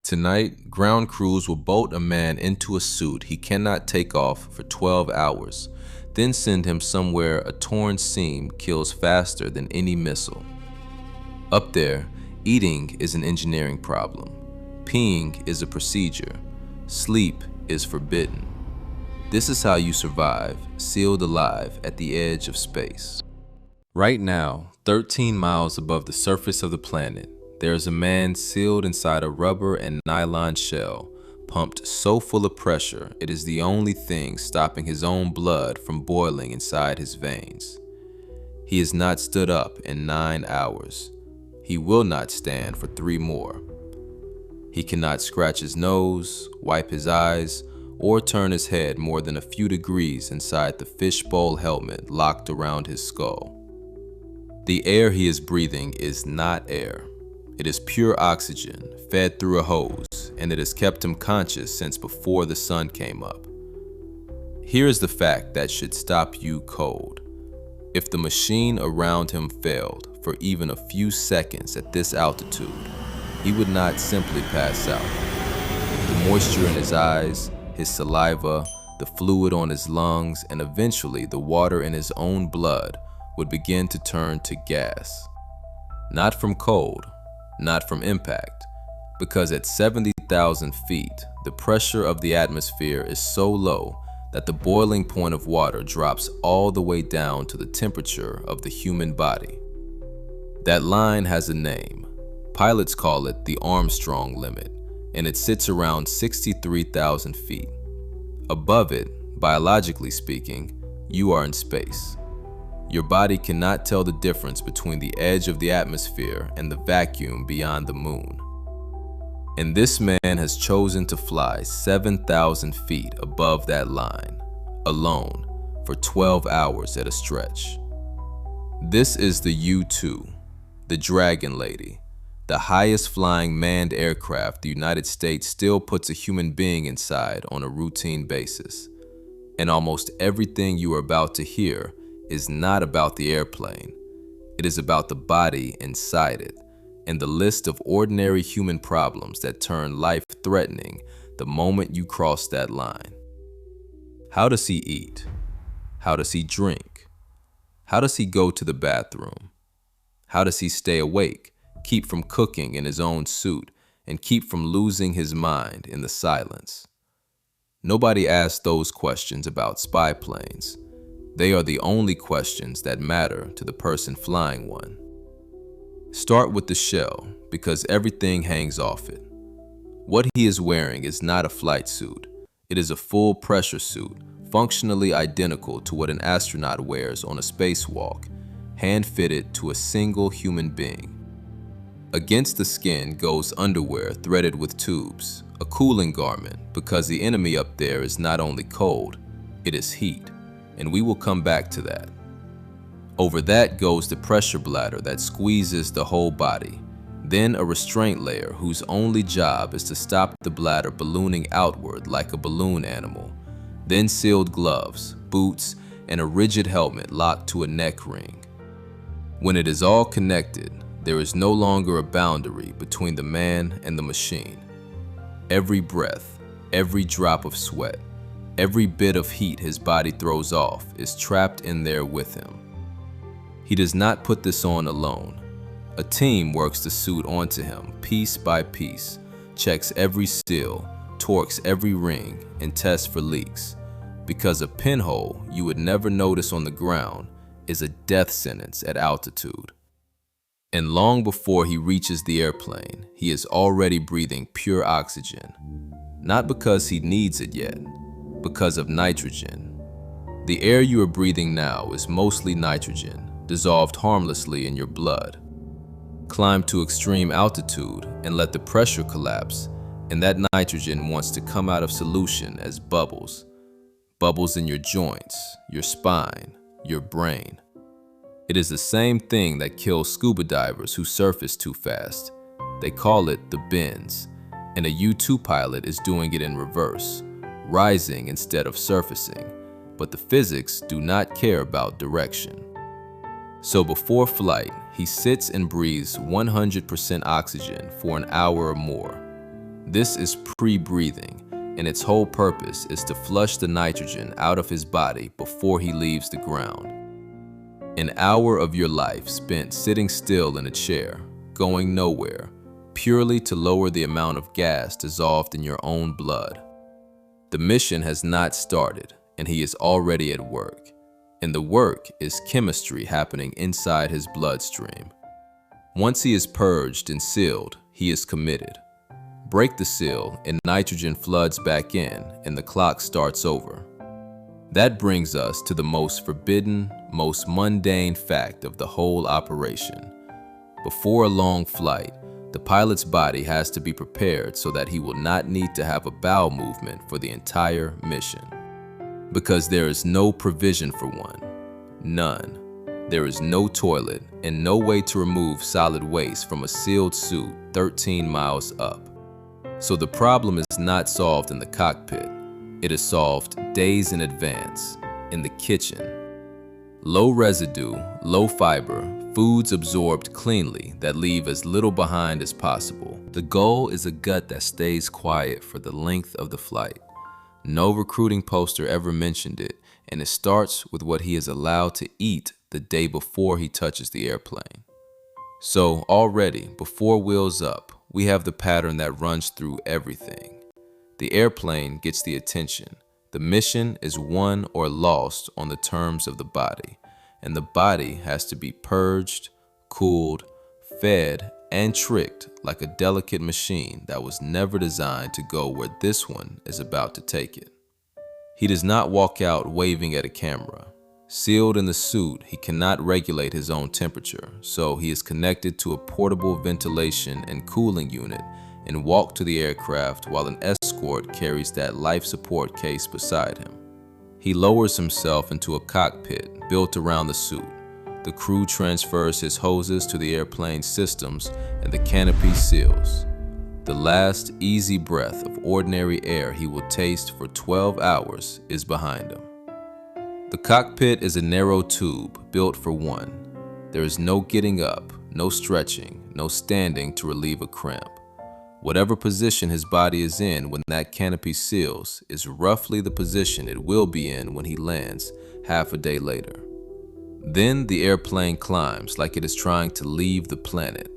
Tonight, ground crews will bolt a man into a suit he cannot take off for 12 hours, then send him somewhere a torn seam kills faster than any missile. Up there, eating is an engineering problem. Peeing is a procedure. Sleep is forbidden. This is how you survive, sealed alive at the edge of space. Right now, 13 miles above the surface of the planet, there is a man sealed inside a rubber and nylon shell, pumped so full of pressure it is the only thing stopping his own blood from boiling inside his veins. He has not stood up in 9 hours. He will not stand for 3 more. He cannot scratch his nose, wipe his eyes, or turn his head more than a few degrees inside the fishbowl helmet locked around his skull. The air he is breathing is not air. It is pure oxygen fed through a hose, and it has kept him conscious since before the sun came up. Here is the fact that should stop you cold. If the machine around him failed for even a few seconds at this altitude, he would not simply pass out. The moisture in his eyes, his saliva, the fluid on his lungs, and eventually the water in his own blood would begin to turn to gas. Not from cold, not from impact, because at 70,000 feet, the pressure of the atmosphere is so low that the boiling point of water drops all the way down to the temperature of the human body. That line has a name. Pilots call it the Armstrong limit, and it sits around 63,000 feet. Above it, biologically speaking, you are in space. Your body cannot tell the difference between the edge of the atmosphere and the vacuum beyond the moon. And this man has chosen to fly 7,000 feet above that line, alone, for 12 hours at a stretch. This is the U-2, the Dragon Lady, the highest flying manned aircraft the United States still puts a human being inside on a routine basis. And almost everything you are about to hear is not about the airplane. It is about the body inside it and the list of ordinary human problems that turn life-threatening the moment you cross that line. How does he eat? How does he drink? How does he go to the bathroom? How does he stay awake, keep from cooking in his own suit, and keep from losing his mind in the silence? Nobody asks those questions about spy planes. They are the only questions that matter to the person flying one. Start with the shell, because everything hangs off it. What he is wearing is not a flight suit. It is a full pressure suit, functionally identical to what an astronaut wears on a spacewalk, hand-fitted to a single human being. Against the skin goes underwear threaded with tubes, a cooling garment, because the enemy up there is not only cold, it is heat. And we will come back to that. Over that goes the pressure bladder that squeezes the whole body, then a restraint layer whose only job is to stop the bladder ballooning outward like a balloon animal, then sealed gloves, boots, and a rigid helmet locked to a neck ring. When it is all connected, there is no longer a boundary between the man and the machine. Every breath, every drop of sweat, every bit of heat his body throws off is trapped in there with him. He does not put this on alone. A team works the suit onto him piece by piece, checks every seal, torques every ring, and tests for leaks, because a pinhole you would never notice on the ground is a death sentence at altitude. And long before he reaches the airplane, he is already breathing pure oxygen, not because he needs it yet, because of nitrogen. The air you are breathing now is mostly nitrogen, dissolved harmlessly in your blood. Climb to extreme altitude and let the pressure collapse, and that nitrogen wants to come out of solution as bubbles. Bubbles in your joints, your spine, your brain. It is the same thing that kills scuba divers who surface too fast. They call it the bends, and a U-2 pilot is doing it in reverse, rising instead of surfacing, but the physics do not care about direction. So before flight, he sits and breathes 100% oxygen for an hour or more. This is pre-breathing, and its whole purpose is to flush the nitrogen out of his body before he leaves the ground. An hour of your life spent sitting still in a chair, going nowhere, purely to lower the amount of gas dissolved in your own blood. The mission has not started, and he is already at work. And the work is chemistry happening inside his bloodstream. Once he is purged and sealed, he is committed. Break the seal and nitrogen floods back in, and the clock starts over. That brings us to the most forbidden, most mundane fact of the whole operation. Before a long flight, the pilot's body has to be prepared so that he will not need to have a bowel movement for the entire mission. Because there is no provision for one. None. There is no toilet and no way to remove solid waste from a sealed suit 13 miles up. So the problem is not solved in the cockpit. It is solved days in advance, in the kitchen. Low residue, low fiber, foods absorbed cleanly that leave as little behind as possible. The goal is a gut that stays quiet for the length of the flight. No recruiting poster ever mentioned it, and it starts with what he is allowed to eat the day before he touches the airplane. So already, before wheels up, we have the pattern that runs through everything. The airplane gets the attention. The mission is won or lost on the terms of the body, and the body has to be purged, cooled, fed, and tricked like a delicate machine that was never designed to go where this one is about to take it. He does not walk out waving at a camera. Sealed in the suit, he cannot regulate his own temperature, so he is connected to a portable ventilation and cooling unit and walk to the aircraft while an escort carries that life support case beside him. He lowers himself into a cockpit built around the suit. The crew transfers his hoses to the airplane systems and the canopy seals. The last easy breath of ordinary air he will taste for 12 hours is behind him. The cockpit is a narrow tube built for one. There is no getting up, no stretching, no standing to relieve a cramp. Whatever position his body is in when that canopy seals is roughly the position it will be in when he lands half a day later. Then the airplane climbs like it is trying to leave the planet.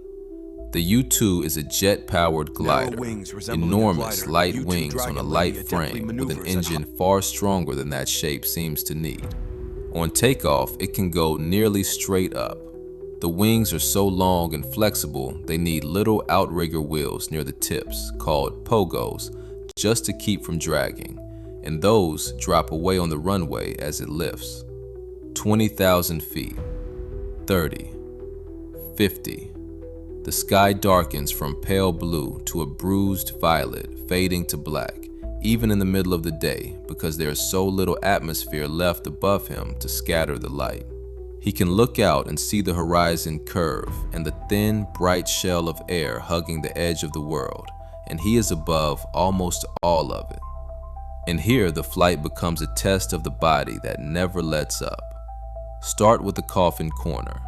The U-2 is a jet-powered glider, enormous light wings on a light frame with an engine far stronger than that shape seems to need. On takeoff, it can go nearly straight up. The wings are so long and flexible, they need little outrigger wheels near the tips, called pogos, just to keep from dragging, and those drop away on the runway as it lifts. 20,000 feet, 30, 50. The sky darkens from pale blue to a bruised violet, fading to black, even in the middle of the day, because there is so little atmosphere left above him to scatter the light. He can look out and see the horizon curve and the thin, bright shell of air hugging the edge of the world, and he is above almost all of it. And here the flight becomes a test of the body that never lets up. Start with the coffin corner.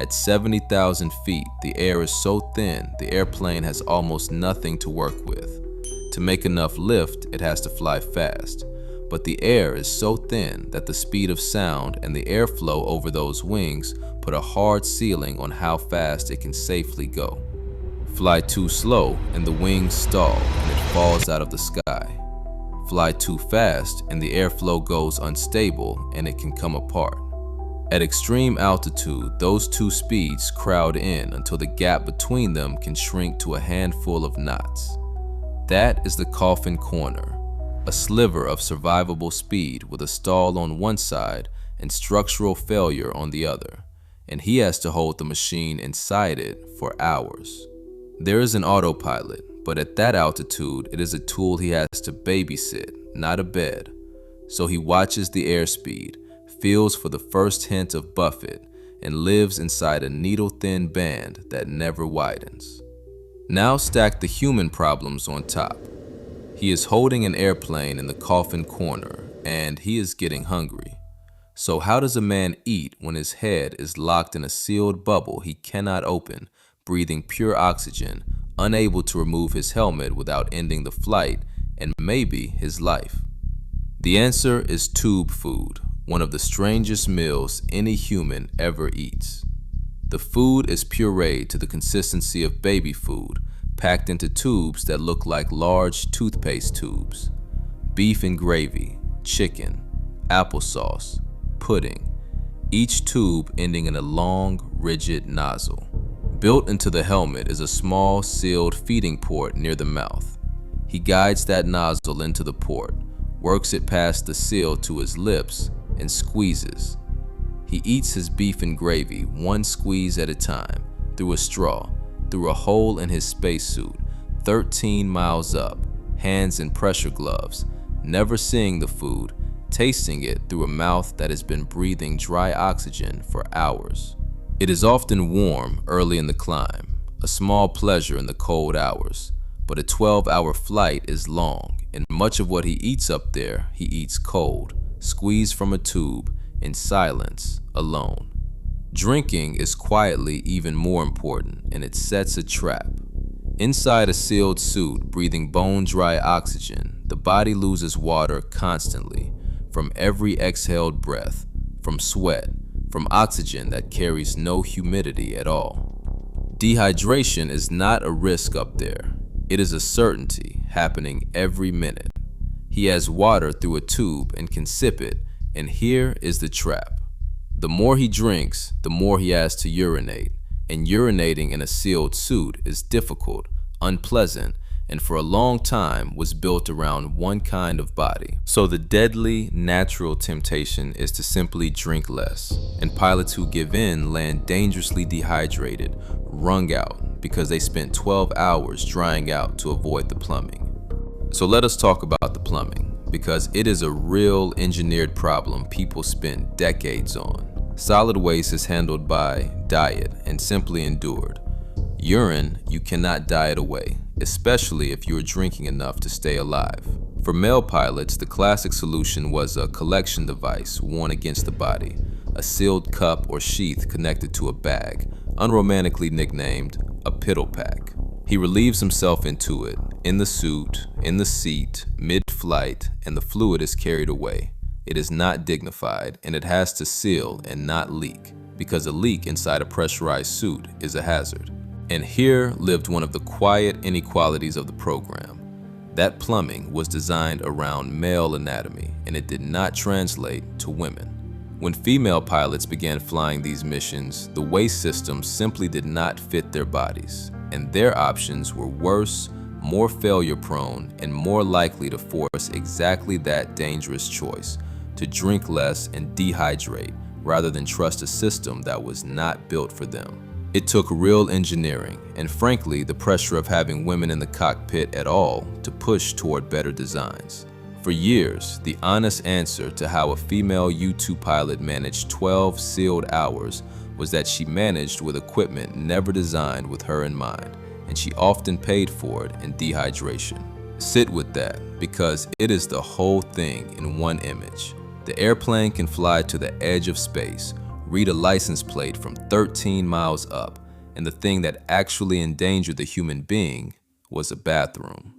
At 70,000 feet, the air is so thin the airplane has almost nothing to work with. To make enough lift, it has to fly fast. But the air is so thin that the speed of sound and the airflow over those wings put a hard ceiling on how fast it can safely go. Fly too slow and the wings stall and it falls out of the sky. Fly too fast and the airflow goes unstable and it can come apart. At extreme altitude, those two speeds crowd in until the gap between them can shrink to a handful of knots. That is the coffin corner, a sliver of survivable speed with a stall on one side and structural failure on the other, and he has to hold the machine inside it for hours. There is an autopilot, but at that altitude, it is a tool he has to babysit, not a bed. So he watches the airspeed, feels for the first hint of buffet, and lives inside a needle-thin band that never widens. Now stack the human problems on top. He is holding an airplane in the coffin corner, and he is getting hungry. So how does a man eat when his head is locked in a sealed bubble he cannot open, breathing pure oxygen, unable to remove his helmet without ending the flight and maybe his life. The answer is tube food, one of the strangest meals any human ever eats. The food is pureed to the consistency of baby food, packed into tubes that look like large toothpaste tubes. Beef and gravy, chicken, applesauce, pudding, each tube ending in a long, rigid nozzle. Built into the helmet is a small, sealed feeding port near the mouth. He guides that nozzle into the port, works it past the seal to his lips, and squeezes. He eats his beef and gravy one squeeze at a time, through a straw, through a hole in his spacesuit, 13 miles up, hands in pressure gloves, never seeing the food, tasting it through a mouth that has been breathing dry oxygen for hours. It is often warm early in the climb, a small pleasure in the cold hours, but a 12-hour flight is long, and much of what he eats up there he eats cold, squeezed from a tube, in silence, alone. Drinking is quietly even more important, and it sets a trap. Inside a sealed suit, breathing bone-dry oxygen, the body loses water constantly, from every exhaled breath, from sweat, from oxygen that carries no humidity at all. Dehydration is not a risk up there. It is a certainty, happening every minute. He has water through a tube and can sip it, and here is the trap. The more he drinks, the more he has to urinate, and urinating in a sealed suit is difficult, unpleasant, and for a long time was built around one kind of body. So the deadly, natural temptation is to simply drink less, and pilots who give in land dangerously dehydrated, wrung out, because they spent 12 hours drying out to avoid the plumbing. So let us talk about the plumbing, because it is a real engineered problem people spent decades on. Solid waste is handled by diet and simply endured. Urine, you cannot diet away, especially if you are drinking enough to stay alive. For male pilots, the classic solution was a collection device worn against the body, a sealed cup or sheath connected to a bag, unromantically nicknamed a piddle pack. He relieves himself into it, in the suit, in the seat, mid-flight, and the fluid is carried away. It is not dignified, and it has to seal and not leak, because a leak inside a pressurized suit is a hazard. And here lived one of the quiet inequalities of the program. That plumbing was designed around male anatomy, and it did not translate to women. When female pilots began flying these missions, the waste system simply did not fit their bodies, and their options were worse, more failure-prone, and more likely to force exactly that dangerous choice, to drink less and dehydrate, rather than trust a system that was not built for them. It took real engineering, and frankly, the pressure of having women in the cockpit at all to push toward better designs. For years, the honest answer to how a female U-2 pilot managed 12 sealed hours was that she managed with equipment never designed with her in mind, and she often paid for it in dehydration. Sit with that, because it is the whole thing in one image. The airplane can fly to the edge of space, read a license plate from 13 miles up, and the thing that actually endangered the human being was a bathroom.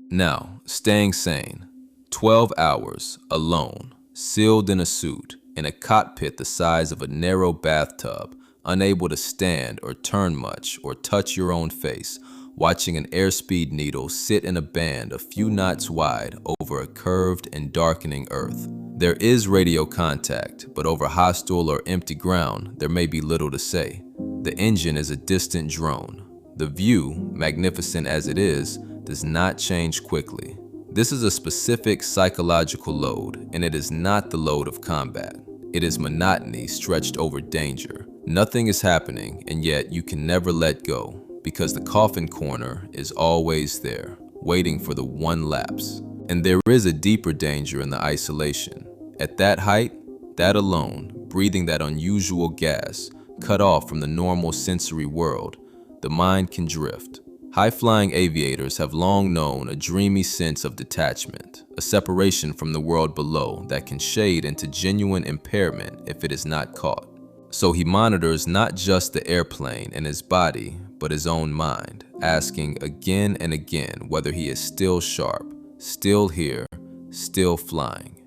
Now, staying sane. 12 hours, alone, sealed in a suit, in a cockpit the size of a narrow bathtub, unable to stand or turn much or touch your own face, watching an airspeed needle sit in a band a few knots wide over a curved and darkening earth. There is radio contact, but over hostile or empty ground, there may be little to say. The engine is a distant drone. The view, magnificent as it is, does not change quickly. This is a specific psychological load, and it is not the load of combat. It is monotony stretched over danger. Nothing is happening, and yet you can never let go, because the coffin corner is always there, waiting for the one lapse. And there is a deeper danger in the isolation. At that height, that alone, breathing that unusual gas, cut off from the normal sensory world, the mind can drift. High-flying aviators have long known a dreamy sense of detachment, a separation from the world below that can shade into genuine impairment if it is not caught. So he monitors not just the airplane and his body, but his own mind, asking again and again whether he is still sharp, still here, still flying.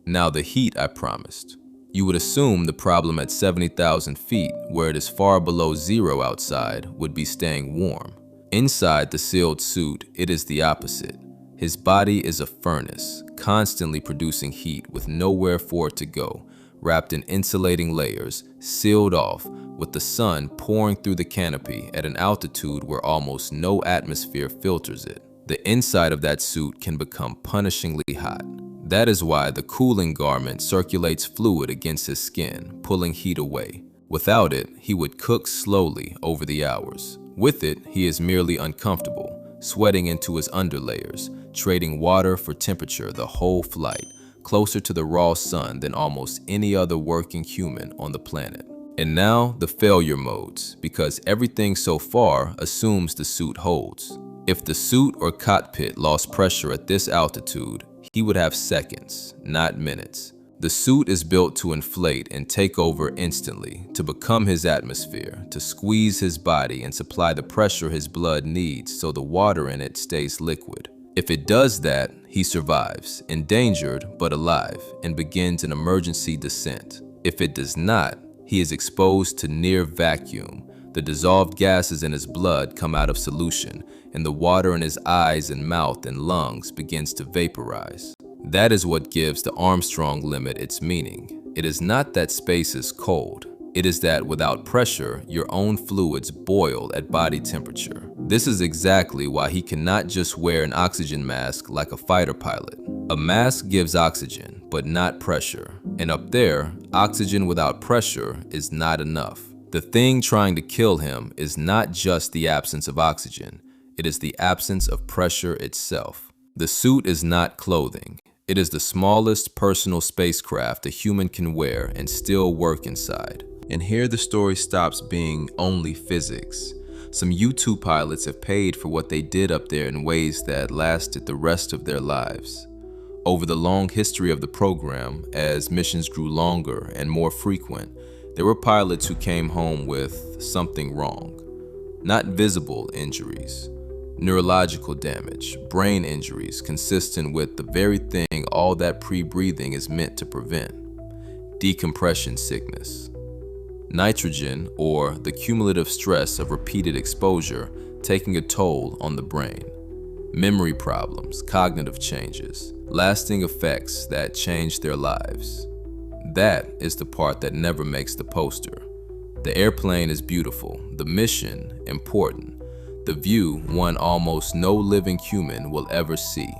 Now the heat, I promised. You would assume the problem at 70,000 feet, where it is far below zero outside, would be staying warm. Inside the sealed suit, it is the opposite. His body is a furnace, constantly producing heat with nowhere for it to go, wrapped in insulating layers, sealed off, with the sun pouring through the canopy at an altitude where almost no atmosphere filters it. The inside of that suit can become punishingly hot. That is why the cooling garment circulates fluid against his skin, pulling heat away. Without it, he would cook slowly over the hours. With it, he is merely uncomfortable, sweating into his underlayers, trading water for temperature the whole flight, closer to the raw sun than almost any other working human on the planet. And now the failure modes, because everything so far assumes the suit holds. If the suit or cockpit lost pressure at this altitude, he would have seconds, not minutes. The suit is built to inflate and take over instantly, to become his atmosphere, to squeeze his body and supply the pressure his blood needs so the water in it stays liquid. If it does that, he survives, endangered but alive, and begins an emergency descent. If it does not, he is exposed to near vacuum. The dissolved gases in his blood come out of solution, and the water in his eyes and mouth and lungs begins to vaporize. That is what gives the Armstrong limit its meaning. It is not that space is cold. It is that without pressure, your own fluids boil at body temperature. This is exactly why he cannot just wear an oxygen mask like a fighter pilot. A mask gives oxygen, but not pressure. And up there, oxygen without pressure is not enough. The thing trying to kill him is not just the absence of oxygen. It is the absence of pressure itself. The suit is not clothing. It is the smallest personal spacecraft a human can wear and still work inside. And here the story stops being only physics. Some U-2 pilots have paid for what they did up there in ways that lasted the rest of their lives. Over the long history of the program, as missions grew longer and more frequent, there were pilots who came home with something wrong. Not visible injuries, neurological damage, brain injuries consistent with the very thing all that pre-breathing is meant to prevent. Decompression sickness. Nitrogen, or the cumulative stress of repeated exposure, taking a toll on the brain. Memory problems, cognitive changes, lasting effects that change their lives. That is the part that never makes the poster. The airplane is beautiful, the mission important, the view one almost no living human will ever see,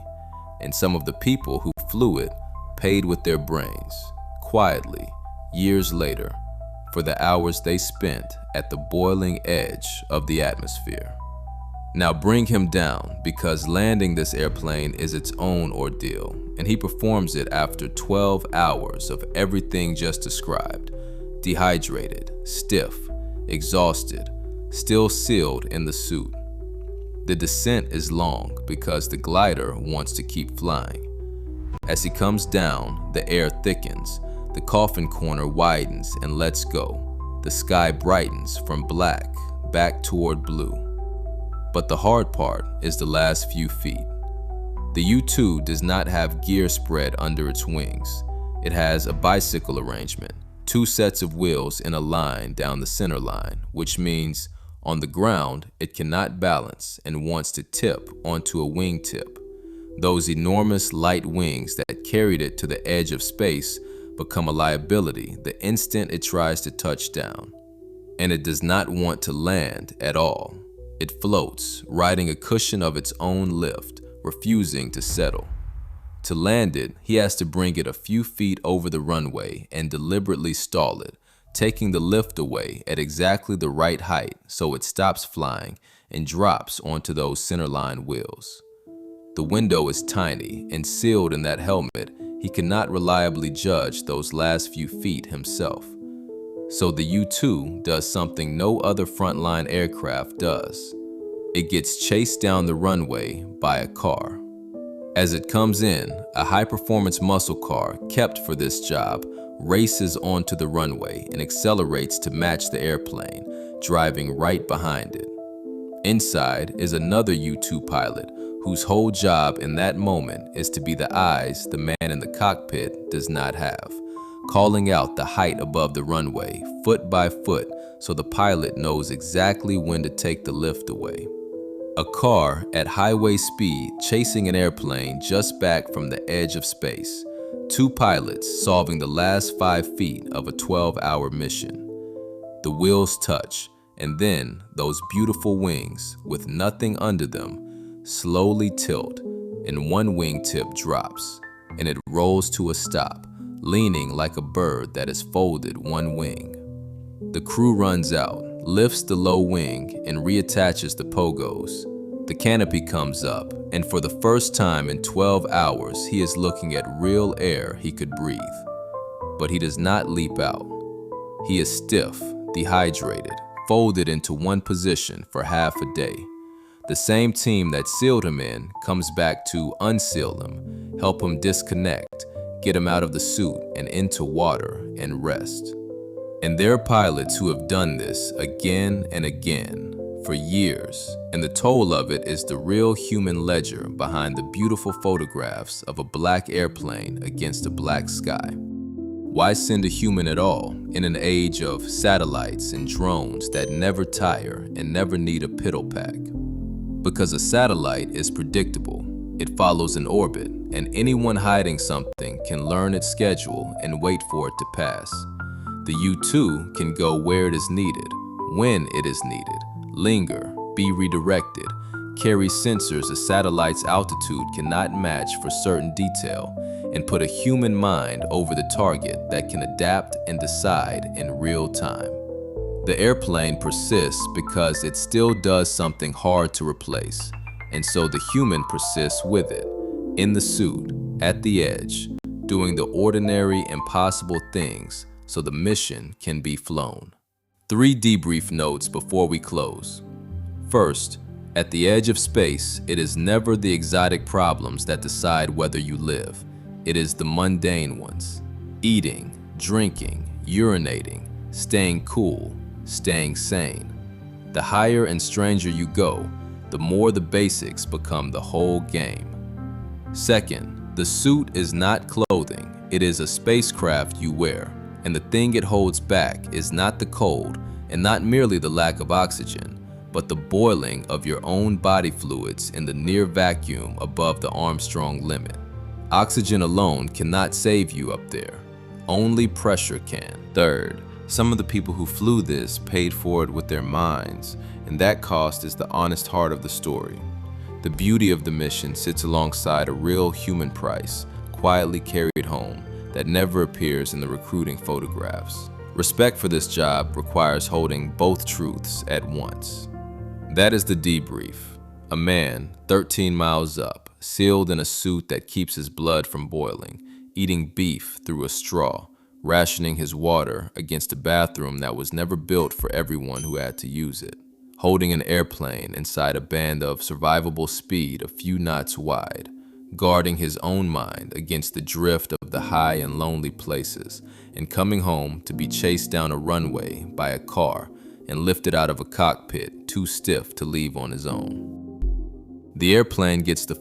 and some of the people who flew it paid with their brains, quietly, years later, for the hours they spent at the boiling edge of the atmosphere. Now bring him down, because landing this airplane is its own ordeal, and he performs it after 12 hours of everything just described. Dehydrated, stiff, exhausted, still sealed in the suit. The descent is long because the glider wants to keep flying. As he comes down, the air thickens, the coffin corner widens and lets go. The sky brightens from black back toward blue. But the hard part is the last few feet. The U-2 does not have gear spread under its wings. It has a bicycle arrangement, 2 sets of wheels in a line down the center line, which means on the ground it cannot balance and wants to tip onto a wingtip. Those enormous light wings that carried it to the edge of space become a liability the instant it tries to touch down. And it does not want to land at all. It floats, riding a cushion of its own lift, refusing to settle. To land it, he has to bring it a few feet over the runway and deliberately stall it, taking the lift away at exactly the right height so it stops flying and drops onto those centerline wheels. The window is tiny, and sealed in that helmet, he cannot reliably judge those last few feet himself. So the U-2 does something no other frontline aircraft does. It gets chased down the runway by a car. As it comes in, a high-performance muscle car kept for this job races onto the runway and accelerates to match the airplane, driving right behind it. Inside is another U-2 pilot whose whole job in that moment is to be the eyes the man in the cockpit does not have, calling out the height above the runway foot by foot so the pilot knows exactly when to take the lift away. A car at highway speed chasing an airplane just back from the edge of space. 2 pilots solving the last 5 feet of a 12-hour mission. The wheels touch, and then those beautiful wings, with nothing under them, slowly tilt, and one wingtip drops, and it rolls to a stop, leaning like a bird that has folded one wing. The crew runs out, lifts the low wing, and reattaches the pogos. The canopy comes up, and for the first time in 12 hours, he is looking at real air he could breathe. But he does not leap out. He is stiff, dehydrated, folded into one position for half a day. The same team that sealed him in comes back to unseal him, help him disconnect, get him out of the suit and into water and rest. And there are pilots who have done this again and again for years, and the toll of it is the real human ledger behind the beautiful photographs of a black airplane against a black sky. Why send a human at all in an age of satellites and drones that never tire and never need a piddle pack? Because a satellite is predictable. It follows an orbit, and anyone hiding something can learn its schedule and wait for it to pass. The U-2 can go where it is needed, when it is needed, linger, be redirected, carry sensors a satellite's altitude cannot match for certain detail, and put a human mind over the target that can adapt and decide in real time. The airplane persists because it still does something hard to replace, and so the human persists with it, in the suit, at the edge, doing the ordinary, impossible things so the mission can be flown. 3 debrief notes before we close. First, at the edge of space, it is never the exotic problems that decide whether you live. It is the mundane ones. Eating, drinking, urinating, staying cool, staying sane. The higher and stranger you go, the more the basics become the whole game. Second, the suit is not clothing, it is a spacecraft you wear, and the thing it holds back is not the cold and not merely the lack of oxygen, but the boiling of your own body fluids in the near vacuum above the Armstrong limit. Oxygen alone cannot save you up there. Only pressure can. Third, some of the people who flew this paid for it with their minds, and that cost is the honest heart of the story. The beauty of the mission sits alongside a real human price, quietly carried home, that never appears in the recruiting photographs. Respect for this job requires holding both truths at once. That is the debrief. A man, 13 miles up, sealed in a suit that keeps his blood from boiling, eating beef through a straw, rationing his water against a bathroom that was never built for everyone who had to use it, holding an airplane inside a band of survivable speed a few knots wide, guarding his own mind against the drift of the high and lonely places, and coming home to be chased down a runway by a car and lifted out of a cockpit too stiff to leave on his own. The airplane gets the